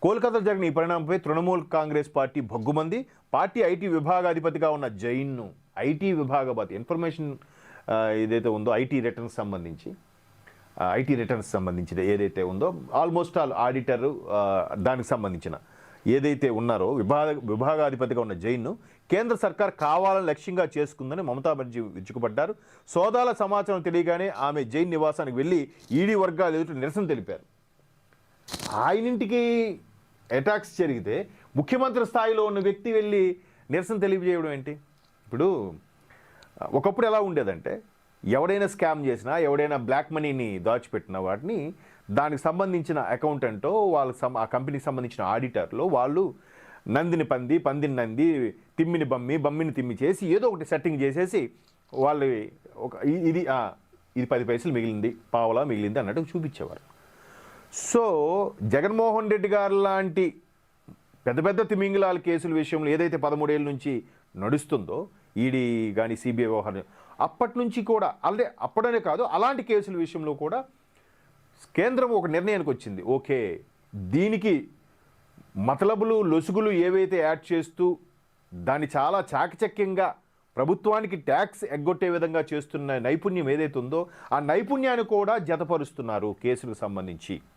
కోల్కతా జరిగిన ఈ పరిణామంపై తృణమూల్ కాంగ్రెస్ పార్టీ భగ్గుమంది. పార్టీ ఐటీ విభాగాధిపతిగా ఉన్న జైన్ను ఐటీ విభాగాధిపతి ఇన్ఫర్మేషన్ ఏదైతే ఉందో ఐటీ రిటర్న్స్ సంబంధించి ఏదైతే ఉందో ఆల్మోస్ట్ ఆల్ ఆడిటర్ దానికి సంబంధించిన ఏదైతే ఉన్నారో విభాగాధిపతిగా ఉన్న జైన్ను కేంద్ర సర్కార్ కావాలని లక్ష్యంగా చేసుకుందని మమతా బెనర్జీ విరుచుకుపడ్డారు. సోదాల సమాచారం తెలియగానే ఆమె జైన్ నివాసానికి వెళ్ళి ఈడీ వర్గాలు ఎదుట నిరసన తెలిపారు. ఆయనింటికి అటాక్స్ జరిగితే ముఖ్యమంత్రి స్థాయిలో ఉన్న వ్యక్తి వెళ్ళి నిరసన తెలియజేయడం ఏంటి? ఇప్పుడు ఒకప్పుడు ఎలా ఉండేదంటే ఎవడైనా స్కామ్ చేసినా ఎవడైనా బ్లాక్ మనీని దాచిపెట్టిన వాటిని దానికి సంబంధించిన అకౌంటెంటో ఆ కంపెనీకి సంబంధించిన ఆడిటర్లు వాళ్ళు నందిని పంది, పందిని నంది, తిమ్మిని బమ్మి, బమ్మిని తిమ్మి చేసి ఏదో ఒకటి సెట్టింగ్ చేసేసి వాళ్ళు ఇది 10 పైసలు మిగిలింది, పావలా మిగిలింది అన్నట్టు చూపించేవారు. సో జగన్మోహన్ రెడ్డి గారు లాంటి పెద్ద పెద్ద తిమింగిలాల కేసుల విషయంలో ఏదైతే 13 ఏళ్ళ నుంచి నడుస్తుందో ఈడీ కానీ సిబిఐ వ్యవహారం అప్పటి నుంచి కూడా అప్పుడనే కాదు అలాంటి కేసుల విషయంలో కూడా కేంద్రం ఒక నిర్ణయానికి వచ్చింది. ఓకే, దీనికి మతలబులు లొసుగులు ఏవైతే యాడ్ చేస్తూ దాన్ని చాలా చాకచక్యంగా ప్రభుత్వానికి ట్యాక్స్ ఎగ్గొట్టే విధంగా చేస్తున్న నైపుణ్యం ఏదైతే ఉందో ఆ నైపుణ్యాన్ని కూడా జతపరుస్తున్నారు కేసులకు సంబంధించి.